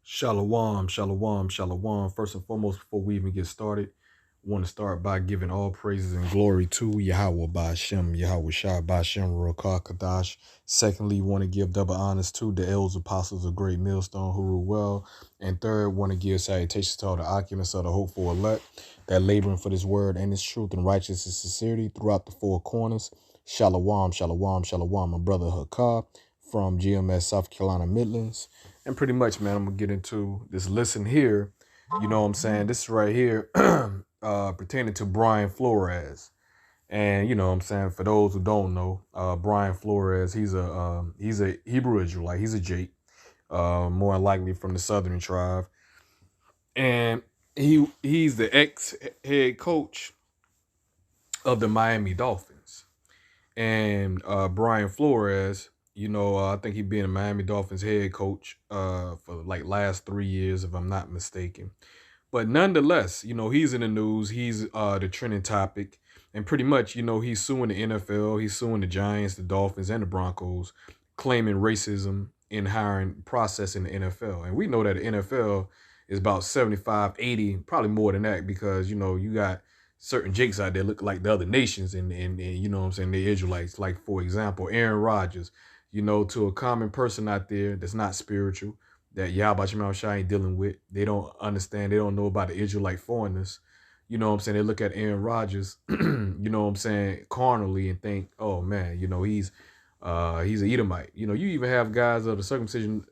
Shalom, shalom, shalom. First and foremost, before we even get started, I want to start by giving all praises and glory to Yahawah, bahasham, Yahawashi Double Honors. Secondly, want to give double honors to the Elders Apostles of Great Millstone who rule well. And third, want to give salutations to all the occupants of the hopeful elect that laboring for this word and its truth and righteousness and sincerity throughout the four corners. Shalom, shalom, shalom. My brother Hakar from GMS, South Carolina Midlands. And pretty much, man, I'm going to get into this listen here. You know what I'm saying? This is right here pertaining to Brian Flores. And, you know what I'm saying, for those who don't know, Brian Flores, he's a Hebrew Israelite. He's a Jake, more likely from the Southern tribe. And he's the ex-head coach of the Miami Dolphins. And Brian Flores, I think he'd been a Miami Dolphins head coach for like last 3 years, if I'm not mistaken. But nonetheless, he's in the news. He's the trending topic. And pretty much, he's suing the NFL. He's suing the Giants, the Dolphins, and the Broncos, claiming racism in hiring process in the NFL. And we know that the NFL is about 75, 80, probably more than that, because, you got certain Jakes out there look like the other nations and you know what I'm saying, the Israelites. Like, for example, Aaron Rodgers, to a common person out there that's not spiritual, that Yahawashi ain't dealing with. They don't understand. They don't know about the Israelite foreigners. You know what I'm saying? They look at Aaron Rodgers, you know what I'm saying, carnally and think, oh man, he's an Edomite. You even have guys of the circumcision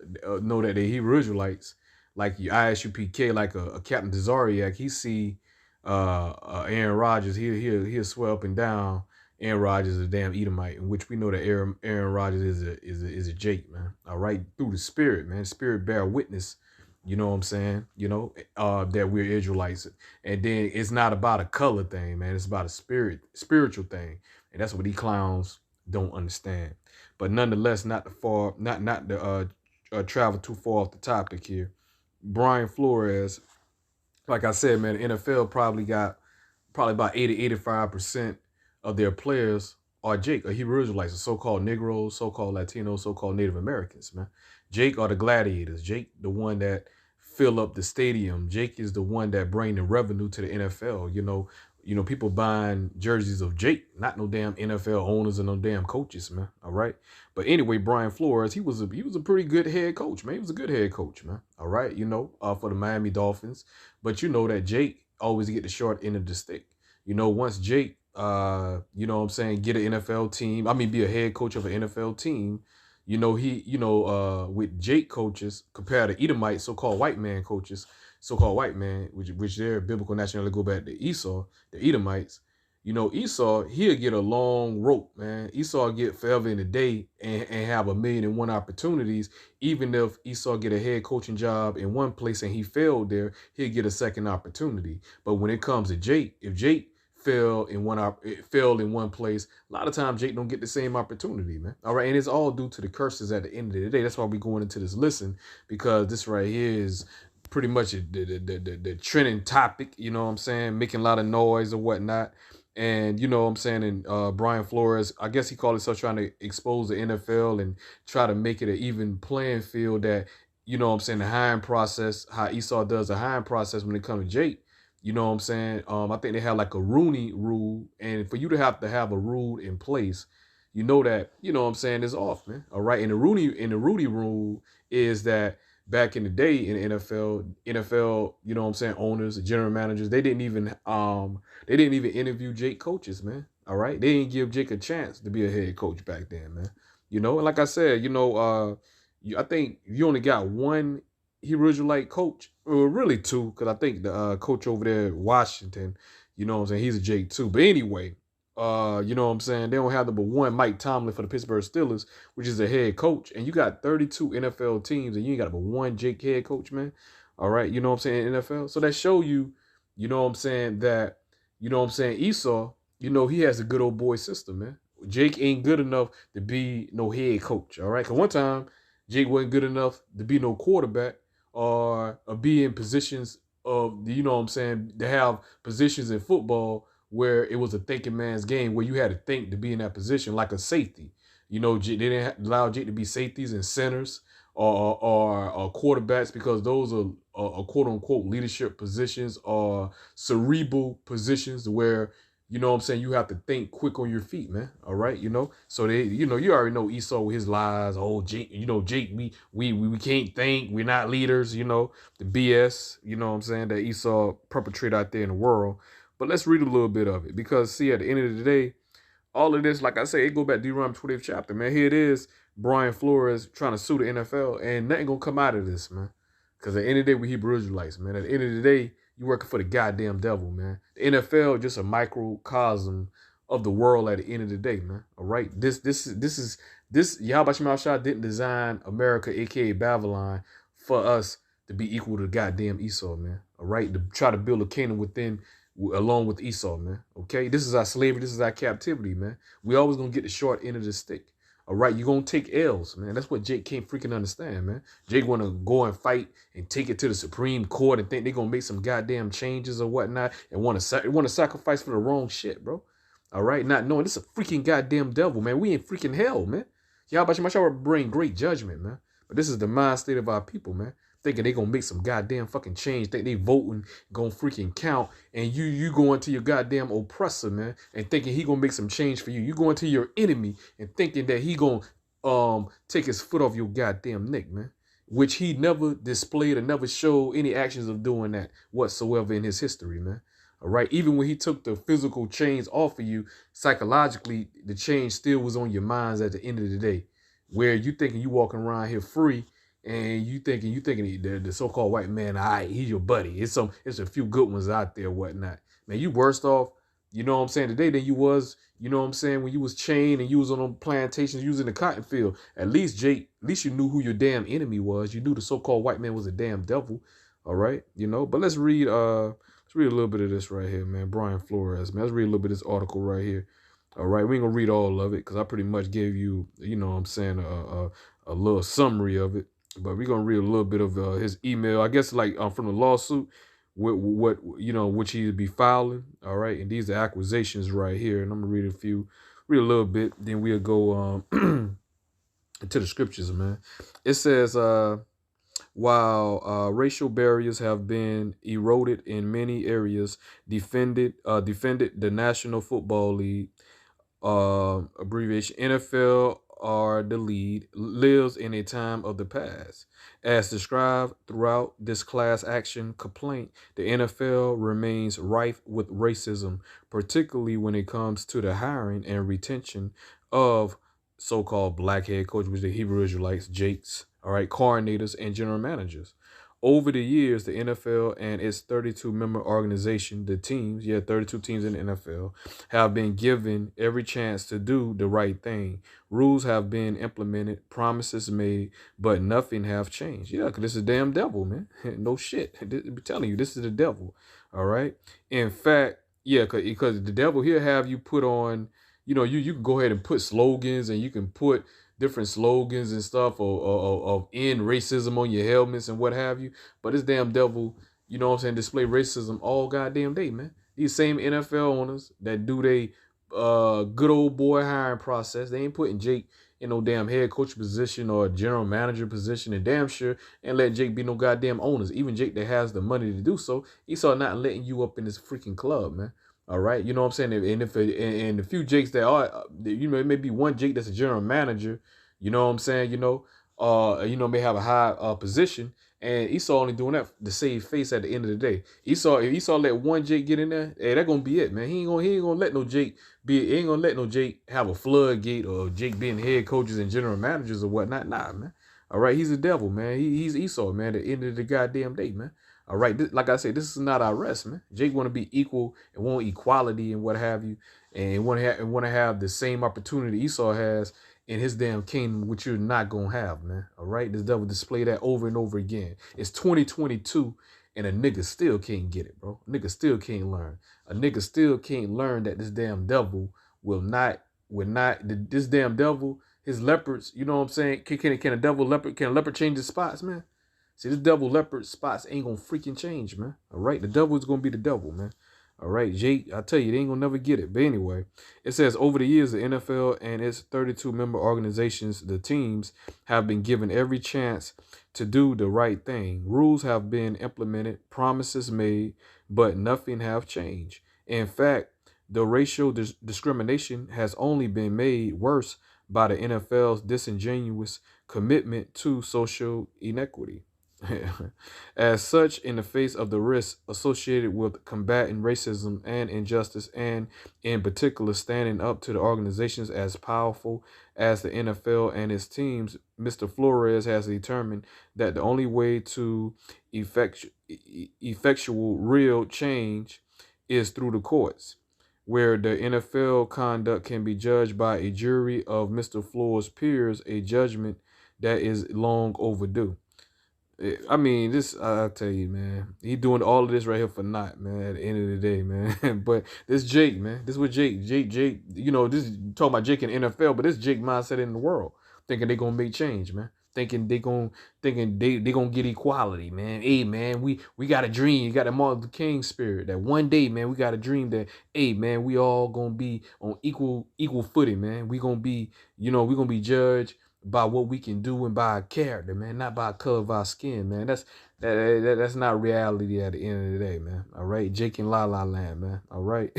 know that they're Hebrew Israelites, like your ISUPK, like a Captain Desariac. He see Aaron Rodgers, he'll swear up and down Aaron Rodgers is a damn Edomite, in which we know that Aaron Rodgers is a Jake, man. All right, through the Spirit, man. Spirit bear witness. You know what I'm saying? That we're Israelites, and then it's not about a color thing, man. It's about a spiritual thing, and that's what these clowns don't understand. But nonetheless, not to travel too far off the topic here. Brian Flores, like I said, man, the NFL probably about 85% of their players are Jake, or Hebrew Israelites, or so-called Negroes, so-called Latinos, so-called Native Americans, man. Jake are the gladiators. Jake, the one that fill up the stadium. Jake is the one that bring the revenue to the NFL. People buying jerseys of Jake, not no damn NFL owners and no damn coaches, man. All right. But anyway, Brian Flores, he was a pretty good head coach, man. He was a good head coach, man. All right. For the Miami Dolphins. But you know that Jake always get the short end of the stick. Once Jake, get an NFL team, be a head coach of an NFL team, with Jake coaches compared to Edomite, so-called white man coaches, so-called white man, which their biblical nationality go back to Esau, the Edomites. Esau, he'll get a long rope, man. Esau get forever in a day and have 1,000,001 opportunities. Even if Esau get a head coaching job in one place and he failed there, he'll get a second opportunity. But when it comes to Jake, if Jake failed in one place, a lot of times Jake don't get the same opportunity, man. All right, and it's all due to the curses at the end of the day. That's why we're going into this listen, because this right here is pretty much the trending topic, you know what I'm saying, making a lot of noise or whatnot. And you know what I'm saying, and Brian Flores, I guess he called himself trying to expose the NFL and try to make it an even playing field, that, you know what I'm saying, the hiring process, how Esau does the hiring process when it comes to Jake. You know what I'm saying? I think they have like a Rooney rule, and for you to have a rule in place, that, you know what I'm saying, is off, man. All right. And the Rooney rule is that back in the day in the NFL, you know what I'm saying, owners, general managers, they didn't even interview Jake coaches, man. All right. They didn't give Jake a chance to be a head coach back then, man. And like I said, I think you only got one Hebrew Israelite coach, or really two, because I think the coach over there at Washington, you know what I'm saying, he's a Jake too. But anyway, you know what I'm saying, they don't have the but one Mike Tomlin for the Pittsburgh Steelers, which is a head coach, and you got 32 NFL teams, and you ain't got but one Jake head coach, man. All right, you know what I'm saying, NFL. So that show you, you know what I'm saying, that, you know what I'm saying, Esau, he has a good old boy system, man. Jake ain't good enough to be no head coach, all right? Because one time, Jake wasn't good enough to be no quarterback, or be in positions of, you know what I'm saying, to have positions in football where it was a thinking man's game, where you had to think to be in that position, like a safety. You know, they didn't allow Jake to be safeties and centers or quarterbacks, because those are quote unquote leadership positions or cerebral positions where, you know what I'm saying, you have to think quick on your feet, man. All right, you know. So they, you know, you already know Esau with his lies. Oh, Jake, you know, Jake, we can't think. We're not leaders, you know, the BS, you know what I'm saying, that Esau perpetrated out there in the world. But let's read a little bit of it, because see, at the end of the day, all of this, like I say, it go back to Deuteronomy 20th chapter, man. Here it is, Brian Flores trying to sue the NFL, and nothing gonna come out of this, man. Because at the end of the day, we Hebrew Israelites, man. At the end of the day, you working for the goddamn devil, man. The NFL just a microcosm of the world at the end of the day, man. All right, this Yahawashi didn't design America, aka Babylon, for us to be equal to goddamn Esau, man. All right, to try to build a kingdom within, along with Esau, man. Okay, this is our slavery, this is our captivity, man. We always gonna get the short end of the stick. All right, you're gonna take L's, man. That's what Jake can't freaking understand, man. Jake wanna go and fight and take it to the Supreme Court and think they're gonna make some goddamn changes or whatnot, and wanna sacrifice for the wrong shit, bro. All right, not knowing this is a freaking goddamn devil, man. We in freaking hell, man. Yahawah bring great judgment, man. But this is the mind state of our people, man. Thinking they gonna make some goddamn fucking change, think they voting gonna freaking count, and you going to your goddamn oppressor, man, and thinking he gonna make some change for you. You going to your enemy and thinking that he gonna take his foot off your goddamn neck, man. Which he never displayed or never showed any actions of doing that whatsoever in his history, man. All right, even when he took the physical chains off of you, psychologically, the change still was on your minds at the end of the day, where you thinking you walking around here free. And you thinking the so-called white man, all right, he's your buddy. It's a few good ones out there, whatnot. Man, you worse off, you know what I'm saying, today than you was, you know what I'm saying, when you was chained and you was on them plantations, you was in the cotton field. At least, Jake, at least you knew who your damn enemy was. You knew the so-called white man was a damn devil. All right, you know. But let's read a little bit of this right here, man. Brian Flores, man. Let's read a little bit of this article right here. All right, we ain't gonna read all of it because I pretty much gave you, you know what I'm saying, a little summary of it. But we're gonna read a little bit of his email, I guess, like from the lawsuit, what you know, which he'd be filing. All right, and these are accusations right here, and I'm gonna read a little bit, then we'll go into the scriptures, man. It says, while racial barriers have been eroded in many areas, defended the National Football League, abbreviation NFL, are the lead, lives in a time of the past. As described throughout this class action complaint, the NFL remains rife with racism, particularly when it comes to the hiring and retention of so-called black head coaches, which are the Hebrew Israelites, Jakes, all right, coordinators, and general managers. Over the years, the NFL and its 32-member organization, the teams, 32 teams in the NFL, have been given every chance to do the right thing. Rules have been implemented, promises made, but nothing have changed. Yeah, because this is damn devil, man. No shit. I'm telling you, this is the devil, all right? In fact, yeah, because the devil here have you put on, you know, you can go ahead and put slogans, and you can put different slogans and stuff of end racism on your helmets and what have you. But this damn devil, you know what I'm saying, display racism all goddamn day, man. These same NFL owners that do they good old boy hiring process, they ain't putting Jake in no damn head coach position or general manager position, and damn sure and let Jake be no goddamn owners. Even Jake that has the money to do so, Esau not letting you up in this freaking club, man. All right, you know what I'm saying? And the few Jakes that are, you know, it may be one Jake that's a general manager, you know what I'm saying? You know, may have a high position, and Esau only doing that to save face at the end of the day. If Esau let one Jake get in there, hey, that gonna be it, man. He ain't gonna let no Jake have a floodgate or Jake being head coaches and general managers or whatnot. Nah, man. All right, he's a devil, man. He's Esau, man. At the end of the goddamn day, man. All right, like I said, this is not our rest, man. Jake want to be equal and want equality and what have you, and want to have the same opportunity Esau has in his damn kingdom, which you're not gonna have, man. All right, this devil display that over and over again. It's 2022, and a nigga still can't get it, bro. A nigga still can't learn. A nigga still can't learn that this damn devil this damn devil, his leopards. You know what I'm saying? Can a leopard change his spots, man? See, this devil leopard spots ain't gonna freaking change, man. All right, the devil is gonna be the devil, man. All right, Jake, I tell you, they ain't gonna never get it. But anyway, it says over the years, the NFL and its 32 member organizations, the teams, have been given every chance to do the right thing. Rules have been implemented, promises made, but nothing have changed. In fact, the racial discrimination has only been made worse by the NFL's disingenuous commitment to social inequity. As such, in the face of the risks associated with combating racism and injustice, and in particular standing up to the organizations as powerful as the NFL and its teams, Mr. Flores has determined that the only way to effectual real change is through the courts, where the NFL conduct can be judged by a jury of Mr. Flores' peers, a judgment that is long overdue. I mean, this, I'll tell you, man, he doing all of this right here for naught, man, at the end of the day, man. But this Jake, man, this was Jake, you know, this is talking about Jake in the NFL, but this Jake mindset in the world, thinking they gonna make change, man. Thinking they gonna get equality, man. Hey, man, we got a dream. You got a Martin Luther King spirit that one day, man, we got a dream that, hey, man, we all gonna be on equal footing, man. We gonna be, you know, we gonna be judged by what we can do and by our character, man, not by the color of our skin, man. That's not reality at the end of the day, man. All right, Jake and La La Land, man. All right,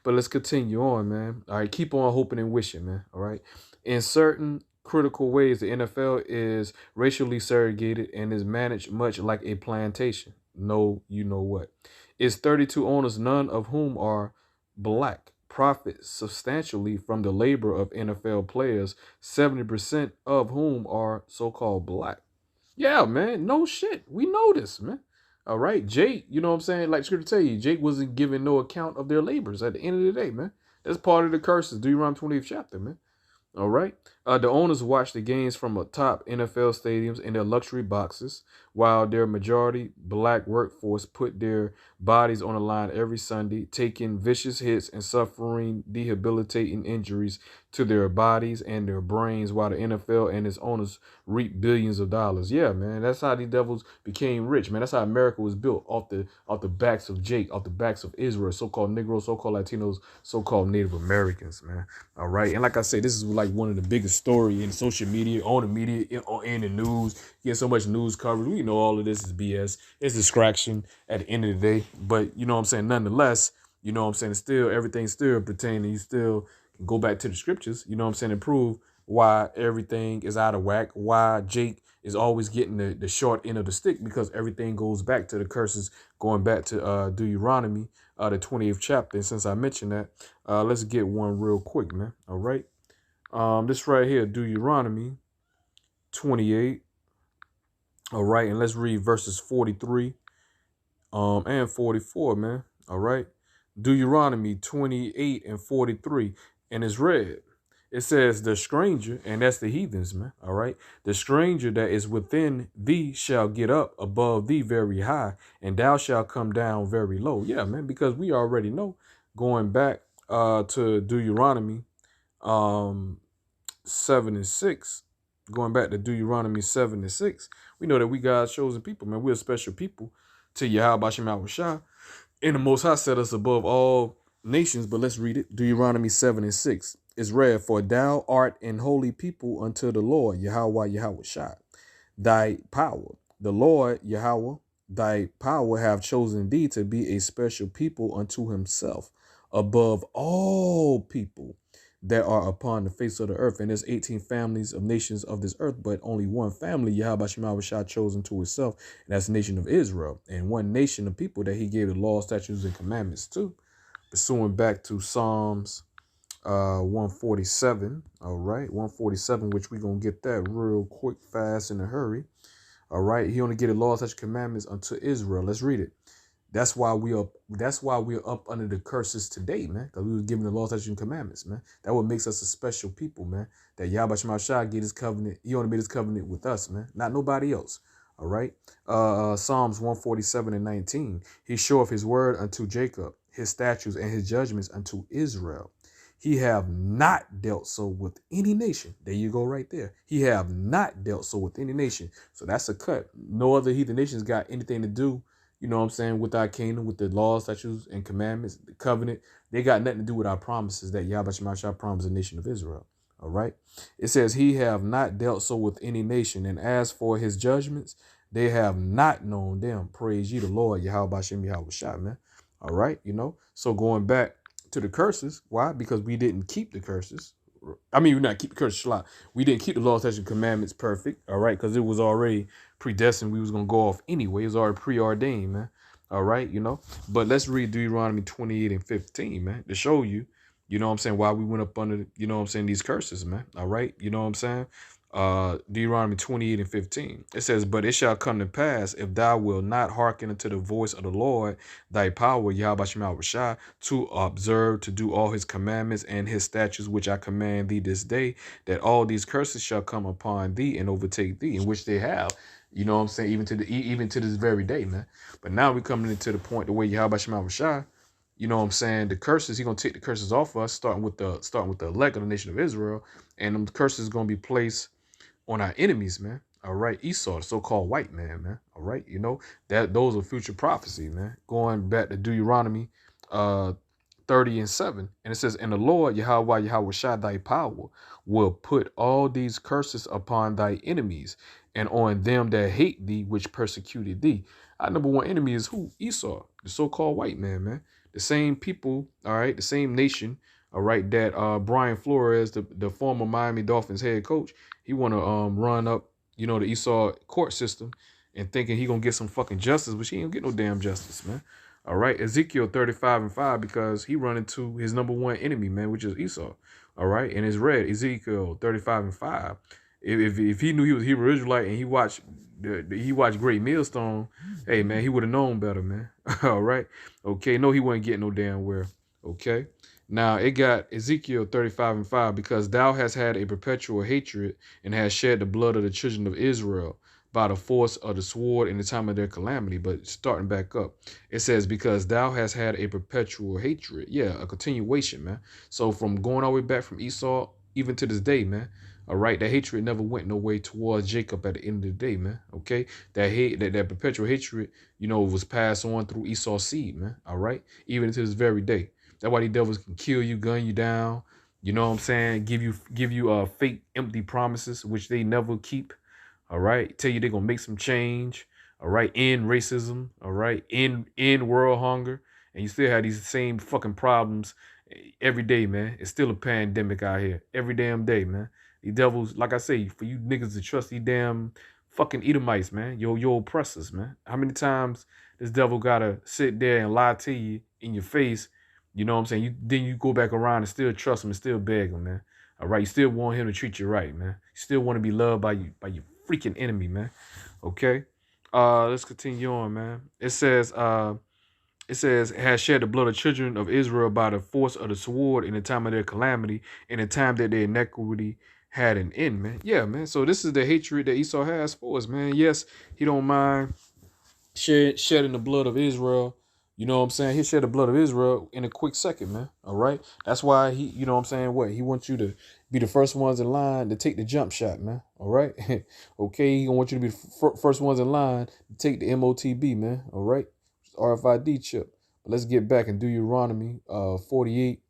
but let's continue on, man. All right, keep on hoping and wishing, man. All right, in certain critical ways, the NFL is racially segregated and is managed much like a plantation. No, you know what? Its 32 owners, none of whom are black, profit substantially from the labor of NFL players, 70% of whom are so-called black. Yeah, man, no shit. We know this, man. All right, Jake, you know what I'm saying? Like scripture tell you, Jake wasn't giving no account of their labors at the end of the day, man. That's part of the curses. Deuteronomy 20th chapter, man. All right. The owners watch the games from atop NFL stadiums in their luxury boxes, while their majority black workforce put their bodies on the line every Sunday, taking vicious hits and suffering debilitating injuries to their bodies and their brains, while the NFL and its owners reap billions of dollars. Yeah, man, that's how these devils became rich, man. That's how America was built, off the backs of Jake, off the backs of Israel, so-called Negroes, so-called Latinos, so-called Native Americans, man. All right. And like I say, this is like one of the biggest story in social media, on the media, in the news. You get so much news coverage. We know all of this is BS. It's distraction at the end of the day. But you know what I'm saying? Nonetheless, you know what I'm saying? Still, everything's still pertaining. You still can go back to the scriptures, you know what I'm saying, and prove why everything is out of whack, why Jake is always getting the short end of the stick, because everything goes back to the curses, going back to Deuteronomy, the 20th chapter. And since I mentioned that, let's get one real quick, man. All right. This right here, Deuteronomy 28. All right, and let's read verses 43 and 44, man. All right. Deuteronomy 28 and 43. And it's read. It says, the stranger, and that's the heathens, man. All right. The stranger that is within thee shall get up above thee very high, and thou shalt come down very low. Yeah, man, because we already know, going back to Deuteronomy 7 and 6, going back to Deuteronomy 7 and 6, we know that we God's chosen people, man. We're a special people to Yahawah, and the Most High set us above all nations. But let's read it. Deuteronomy 7 and 6 is read, for thou art an holy people unto the Lord, Yahawah, thy power. The Lord, Yahawah, thy power have chosen thee to be a special people unto himself, above all people that are upon the face of the earth. And there's 18 families of nations of this earth, but only one family, Yahawah, chosen to itself, and that's the nation of Israel. And one nation of people that he gave the law, statutes, and commandments to. Pursuing back to Psalms 147. All right, 147, which we're going to get that real quick, fast, in a hurry. All right, he only gave the law, statutes, and commandments unto Israel. Let's read it. That's why we're up under the curses today, man. Because we was given the law, statutes, and commandments, man. That what makes us a special people, man. That Yahawah get his covenant. He only made his covenant with us, man. Not nobody else. All right. Psalms 147 and 19. He showeth his word unto Jacob, his statutes and his judgments unto Israel. He have not dealt so with any nation. There you go right there. He have not dealt so with any nation. So that's a cut. No other heathen nations got anything to do, you know what I'm saying, with our kingdom, with the laws, statutes, and commandments, the covenant. They got nothing to do with our promises that Yahawashi promised the nation of Israel. All right. It says, he have not dealt so with any nation. And as for his judgments, they have not known them. Praise ye the Lord, Yahawashi, man. All right. You know, so going back to the curses. Why? Because we didn't keep the curses. I mean, we not keep the curses. We didn't keep the law, statutes, and commandments perfect. All right. Because it was already predestined. We was going to go off anyway. It was already preordained, man. All right. You know, but let's read Deuteronomy 28 and 15, man, to show you, you know what I'm saying, why we went up under, you know what I'm saying, these curses, man. All right. You know what I'm saying? Deuteronomy 28 and 15. It says, but it shall come to pass, if thou wilt not hearken unto the voice of the Lord, thy power, Yahawashi, to observe, to do all his commandments and his statutes, which I command thee this day, that all these curses shall come upon thee and overtake thee, in which they have. You know what I'm saying? Even to this very day, man. But now we're coming into the point the way Yahawashi, you know what I'm saying, the curses, he's gonna take the curses off us, starting with the elect of the nation of Israel, and them curses gonna be placed on our enemies, man. All right, Esau, the so-called white man. All right, you know, that those are future prophecy, man. Going back to Deuteronomy 30 and 7. And it says, and the Lord, Yahawashi, thy power, will put all these curses upon thy enemies and on them that hate thee, which persecuted thee. Our number one enemy is who? Esau, the so-called white man. The same people, all right, the same nation, all right, that Brian Flores, the former Miami Dolphins head coach, he want to run up, you know, the Esau court system and thinking he going to get some fucking justice, but he ain't gonna get no damn justice, man. All right, Ezekiel 35 and 5, because he run into his number one enemy, man, which is Esau. All right, and it's read Ezekiel 35 and 5. If he knew he was Hebrew Israelite and he watched Great Millstone, hey man, he would have known better, man. All right, okay, no, he wasn't getting no damn where. Okay, now it got Ezekiel 35 and 5, because thou hast had a perpetual hatred and hast shed the blood of the children of Israel by the force of the sword in the time of their calamity. But starting back up, it says, because thou hast had a perpetual hatred. Yeah, a continuation, man. So from going all the way back from Esau, even to this day, man. All right, that hatred never went no way towards Jacob at the end of the day, man. Okay, that hate, that perpetual hatred, you know, was passed on through Esau's seed, man. All right, even to this very day. That's why these devils can kill you, gun you down. You know what I'm saying? Give you fake, empty promises, which they never keep. All right, tell you they're gonna make some change. All right, end racism. All right, end world hunger, and you still have these same fucking problems every day, man. It's still a pandemic out here every damn day, man. These devils, like I say, for you niggas to trust these damn fucking Edomites, man, your oppressors, man. How many times this devil gotta sit there and lie to you in your face? You know what I'm saying? Then you go back around and still trust him and still beg him, man. All right, you still want him to treat you right, man. You still want to be loved by your freaking enemy, man. Okay. Let's continue on, man. It says, has shed the blood of children of Israel by the force of the sword in the time of their calamity, in the time that their iniquity had an end, man. Yeah, man. So this is the hatred that Esau has for us, man. Yes, he don't mind shedding the blood of Israel. You know what I'm saying? He shed the blood of Israel in a quick second, man. All right. That's why he, you know what I'm saying? What? He wants you to be the first ones in line to take the jump shot, man. All right. Okay. He gonna want you to be the first ones in line to take the MOTB, man. All right. RFID chip. But let's get back and do Deuteronomy 48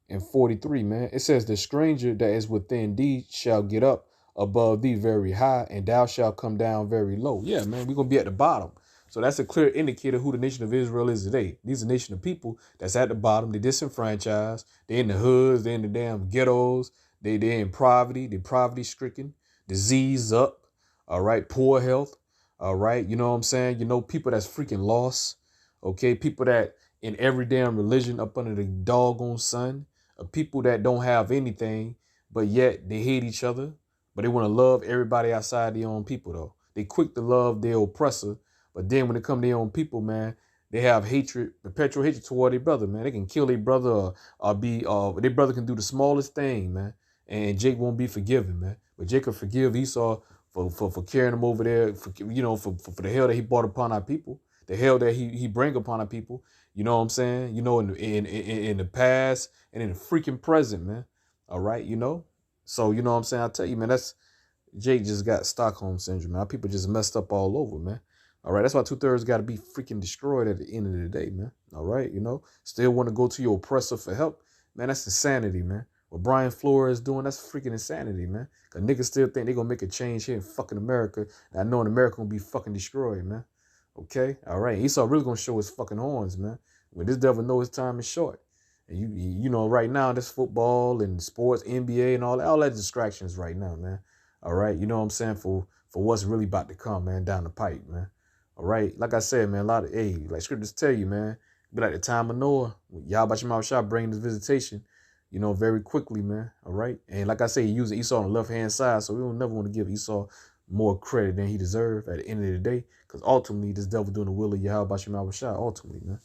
and 43, man. It says, the stranger that is within thee shall get up above thee very high, and thou shalt come down very low. Yeah, man, we're going to be at the bottom. So that's a clear indicator who the nation of Israel is today. These are a nation of people that's at the bottom. They're disenfranchised. They're in the hoods. They're in the damn ghettos. They're in poverty. They're poverty stricken. Disease up. All right. Poor health. All right. You know what I'm saying? You know, people that's freaking lost. Okay. People that in every damn religion up under the doggone sun. People that don't have anything, but yet they hate each other. But they want to love everybody outside their own people, though. They quick to love their oppressor. But then when it come to their own people, man, they have hatred, perpetual hatred toward their brother, man. They can kill their brother or their brother can do the smallest thing, man. And Jake won't be forgiven, man. But Jake will forgive Esau for carrying him over there, for the hell that he brought upon our people, the hell that he bring upon our people. You know what I'm saying? You know, in the past and in the freaking present, man. All right, you know? So, you know what I'm saying? I tell you, man, Jake just got Stockholm syndrome, man. Our people just messed up all over, man. All right, that's why 2/3 got to be freaking destroyed at the end of the day, man. All right, still want to go to your oppressor for help, man. That's insanity, man. What Brian Flores is doing, that's freaking insanity, man. Cause niggas still think they gonna make a change here in fucking America. And I know in America gonna be fucking destroyed, man. Okay, all right. Esau really gonna show his fucking horns, man. When this devil know his time is short. And you know, right now, this football and sports, NBA and all that distractions right now, man. All right, you know what I'm saying, for what's really about to come, man, down the pipe, man. All right, like I said, man, like scriptures tell you, man, be like the time of Noah, Yahawashi bringing this visitation, very quickly, man. All right, and like I say, he using Esau on the left hand side, so we don't never want to give Esau more credit than he deserves at the end of the day, because ultimately this devil doing the will of Yahawashi, ultimately, man.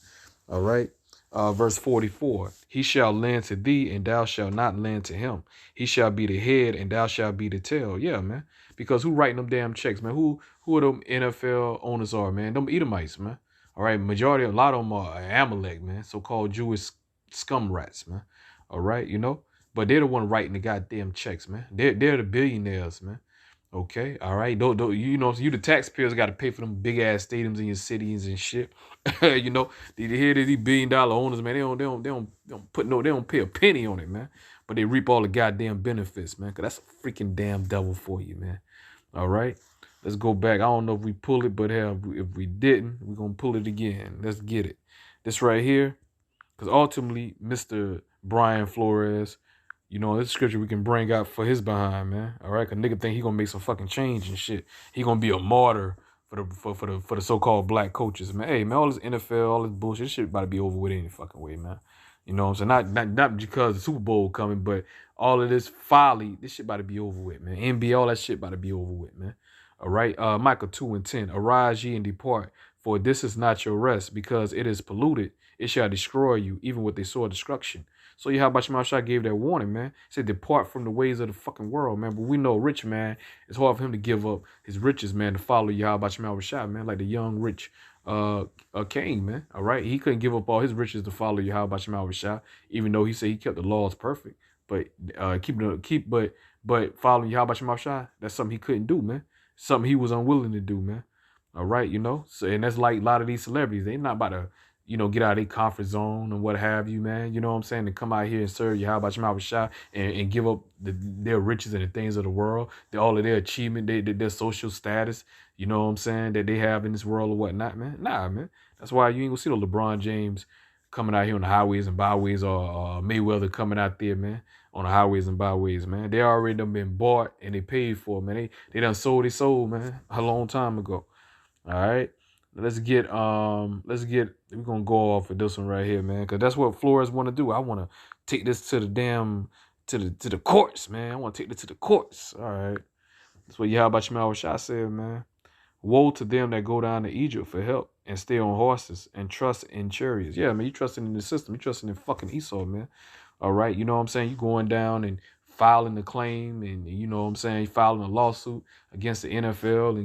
All right. Verse 44, he shall lend to thee, and thou shalt not lend to him. He shall be the head, and thou shalt be the tail. Yeah, man. Because who writing them damn checks, man? Who are them NFL owners are, man? Them Edomites, man. All right, a lot of them are Amalek, man. So-called Jewish scum rats, man. All right, but they're the one writing the goddamn checks, man. They're the billionaires, man. Okay, all right. You the taxpayers got to pay for them big ass stadiums in your cities and shit. They hear these $billion owners, man. They don't pay a penny on it, man. But they reap all the goddamn benefits, man. Cause that's a freaking damn devil for you, man. All right, let's go back. I don't know if we pull it, but hell, if we didn't, we're gonna pull it again. Let's get it. This right here, because ultimately, Mr. Brian Flores. This scripture we can bring out for his behind, man. All right, cause nigga think he gonna make some fucking change and shit. He gonna be a martyr for the so-called black coaches, man. Hey, man, all this NFL, all this bullshit, this shit about to be over with any fucking way, man. You know what I'm saying? Not because the Super Bowl coming, but all of this folly, this shit about to be over with, man. NBA, all that shit about to be over with, man. All right, Micah 2:10. Arise ye and depart, for this is not your rest, because it is polluted. It shall destroy you, even with a sore destruction. So Yahawashi gave that warning, man. He said, depart from the ways of the fucking world, man. But we know rich man, it's hard for him to give up his riches, man, to follow Yahawashi, man, like the young rich king, man. All right. He couldn't give up all his riches to follow Yahawashi, even though he said he kept the laws perfect. But but following Yahawashi, that's something he couldn't do, man. Something he was unwilling to do, man. All right, So and that's like a lot of these celebrities. They not about to get out of their comfort zone and what have you, man. You know what I'm saying? To come out here and serve Yahawashi and give up their riches and the things of the world, all of their achievement, their social status, you know what I'm saying, that they have in this world or whatnot, man. Nah, man. That's why you ain't gonna see no LeBron James coming out here on the highways and byways, or Mayweather coming out there, man, on the highways and byways, man. They already done been bought and they paid for, man. They done sold their soul, man, a long time ago. All right. We're gonna go off with this one right here, man, because that's what Flores want to do. I want to take this to the courts, man. I want to take this to the courts. All right. That's what Yahawashi said, man. Woe to them that go down to Egypt for help and stay on horses and trust in chariots. Yeah, man, you trusting in the system. You trusting in fucking Esau, man. All right. You know what I'm saying? You going down and filing the claim, and you know what I'm saying, filing a lawsuit against the NFL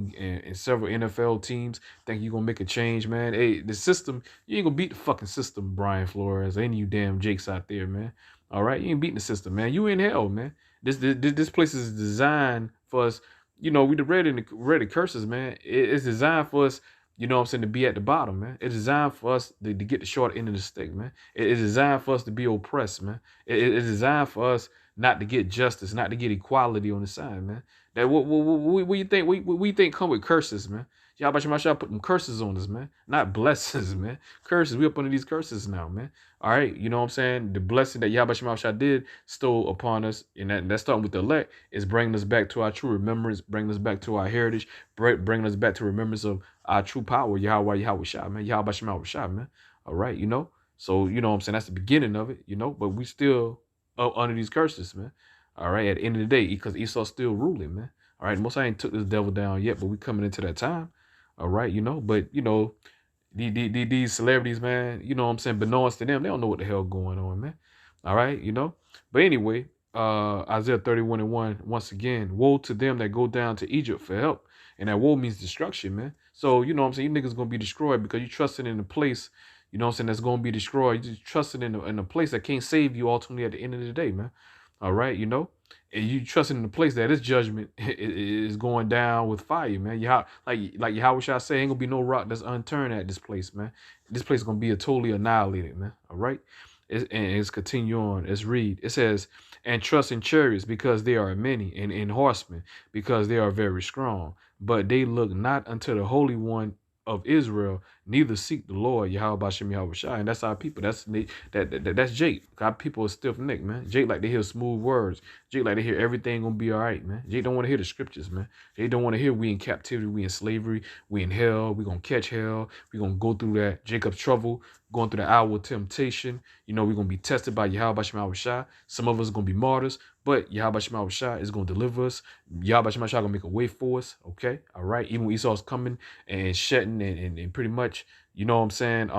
and several NFL teams. Think you're gonna make a change, man. Hey, the system, you ain't gonna beat the fucking system, Brian Flores, or any of you damn Jakes out there, man. All right, you ain't beating the system, man. You in hell, man. This place is designed for us. We read the curses, man. It's designed for us, you know what I'm saying, to be at the bottom, man. It's designed for us to get the short end of the stick, man. It's designed for us to be oppressed, man. It's designed for us not to get justice, not to get equality on the side, man. That what you think? We think come with curses, man. Yahawashi put them curses on us, man. Not blessings, man. Curses. We up under these curses now, man. All right. You know what I'm saying? The blessing that Yahawashi did stow upon us, and that's starting with the elect, is bringing us back to our true remembrance, bringing us back to our heritage, bringing us back to remembrance of our true power, Yahawashi, man. Yahawashi, man. All right. So, you know what I'm saying? That's the beginning of it, but we still up under these curses, man. All right, at the end of the day, because Esau's still ruling, man. All right, most I ain't took this devil down yet, but we coming into that time. All right, but these celebrities, man, you know what I'm saying, belongs to them. They don't know what the hell going on, man. All right, But anyway, Isaiah 31:1, once again, woe to them that go down to Egypt for help. And that woe means destruction, man. So, you know what I'm saying, you niggas gonna be destroyed because you trusting in a place, you know what I'm saying, that's going to be destroyed. You just trusting in a place that can't save you ultimately at the end of the day, man. All right, and you trusting in the place that this judgment is going down with fire, man. Like Yahawashi say, ain't gonna be no rock that's unturned at this place, man. This place is gonna be totally annihilated, man. All right. It's continue on. Let's read. It says, and trust in chariots because they are many, and in horsemen because they are very strong. But they look not unto the Holy One of Israel, neither seek the Lord, Yahweh Bashem Yahawashi. And that's our people. That's Jake. Our people are stiff neck, man. Jake like to hear smooth words. Jake like to hear everything gonna be all right, man. Jake don't want to hear the scriptures, man. Jake don't want to hear we in captivity, we in slavery, we in hell, we gonna catch hell, we gonna go through that Jacob's trouble, going through the hour of temptation. You know, we're gonna be tested by Yahweh Bashem Yahawashi. Some of us are gonna be martyrs, but Yahweh Bashem Yahawashi is gonna deliver us. Yahweh Bashem Yahawashi gonna make a way for us. Okay, all right. Even when Esau's coming and shedding and pretty much, you know what I'm saying?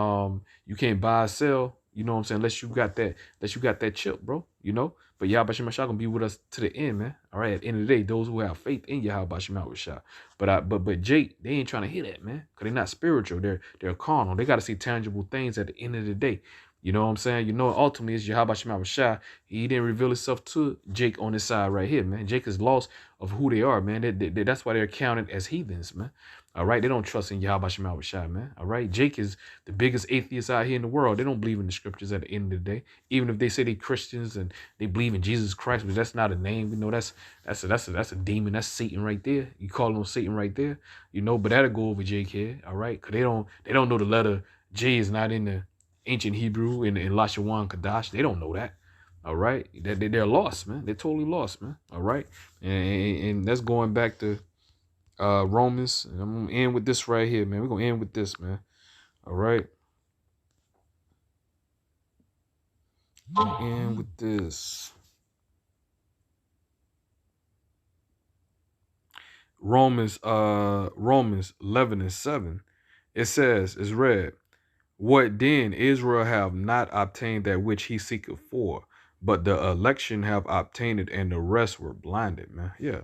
You can't buy or sell, you know what I'm saying, unless you got that chip, bro, you know? But Yahweh Bashem Yahawashi gonna be with us to the end, man. All right, at the end of the day, those who have faith in Yahweh Bashem Yahawashi. But Jake, they ain't trying to hear that, man. Because they're not spiritual, they're carnal. They gotta see tangible things at the end of the day. You know what I'm saying? You know, ultimately, it's Yahweh Bashem Yahawashi. He didn't reveal himself to Jake on this side right here, man. Jake is lost of who they are, man. That's why they're counted as heathens, man. All right, they don't trust in Yahweh Bashem Yahawashi, man. All right, Jake is the biggest atheist out here in the world. They don't believe in the scriptures at the end of the day. Even if they say they Christians and they believe in Jesus Christ, but that's not a name. You know, that's a demon. That's Satan right there. You call him Satan right there. You know, but that'll go over Jake here. All right, because they don't know the letter J is not in the ancient Hebrew in Lashawan Kadash. They don't know that. All right, they're lost, man. They're totally lost, man. All right, and that's going back to Romans. And I'm gonna end with this right here, man. We're gonna end with this, man. All right. End with this. Romans 11:7. It says, it's read, what then Israel have not obtained that which he seeketh for, but the election have obtained it, and the rest were blinded, man. Yeah.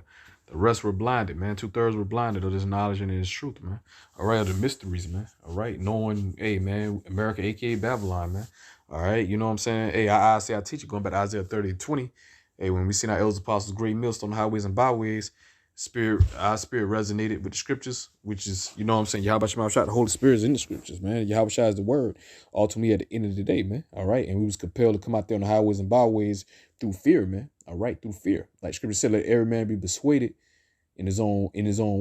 The rest were blinded, man. 2/3 were blinded of this knowledge and this truth, man. All right, of the mysteries, man. All right, knowing, hey, man, America, a.k.a. Babylon, man. All right, you know what I'm saying? Hey, I say I teach you, going back to Isaiah 30:20. Hey, when we seen our Elders Apostles great millstone highways and byways, our spirit resonated with the scriptures, which is, you know what I'm saying, Yahweh Shah, the Holy Spirit is in the scriptures, man. Yahweh Shah is the word, ultimately at the end of the day, man. All right, and we was compelled to come out there on the highways and byways through fear, man. All right, through fear. Like scripture said, let every man be persuaded in his own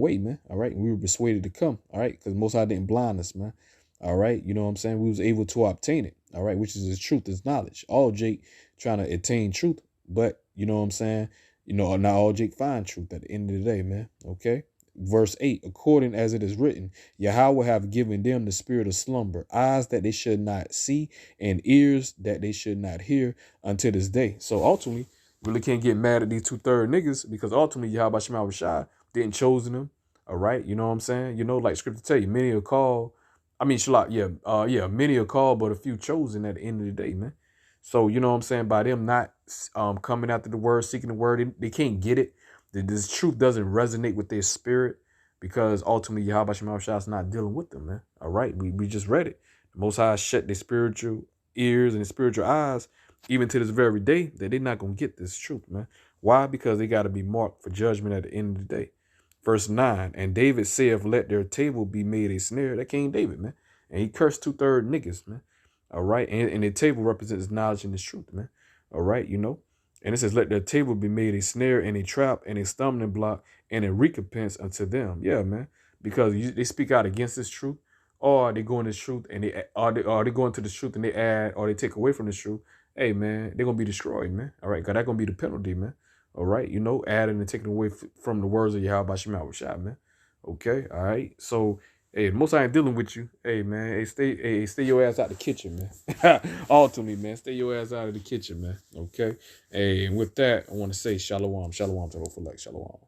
way, man. All right, and we were persuaded to come, all right, because Most High didn't blind us, man. All right, you know what I'm saying? We was able to obtain it, all right, which is the truth, is knowledge. All Jake trying to attain truth, but you know what I'm saying? You know, not all Jake find truth at the end of the day, man. Okay. Verse 8, according as it is written, Yahawah have given them the spirit of slumber, eyes that they should not see, and ears that they should not hear until this day. So ultimately, really can't get mad at these 2/3 niggas, because ultimately Yahweh Shema Shai didn't chosen them. All right. You know what I'm saying? You know, like scripture tell you, many are called. I mean, Shalak, many are called, but a few chosen at the end of the day, man. So, you know what I'm saying? By them not coming after the word, seeking the word, they can't get it. This truth doesn't resonate with their spirit, because ultimately Yahweh Shema Shai is not dealing with them, man. All right. We just read it. The Most High shut their spiritual ears and their spiritual eyes, even to this very day, that they're not going to get this truth, man. Why? Because they got to be marked for judgment at the end of the day. Verse 9, and David saith, let their table be made a snare. That King David, man. And he cursed 2/3 niggas, man. All right. And the table represents knowledge and the truth, man. All right. You know, and it says, let their table be made a snare and a trap and a stumbling block and a recompense unto them. Yeah, man. Because they speak out against this truth, or they go in this truth and they go into this truth and they add or they take away from the truth. Hey, man, they're going to be destroyed, man. All right. Because that's going to be the penalty, man. All right. You know, adding and taking away from the words of Yahweh Shema Shai, man. Okay. All right. So, hey, most I ain't dealing with you. Hey, man. Hey, stay your ass out the kitchen, man. Ultimately, man. Stay your ass out of the kitchen, man. Okay. Hey, and with that, I want to say shalom. Shalom to the Shalom.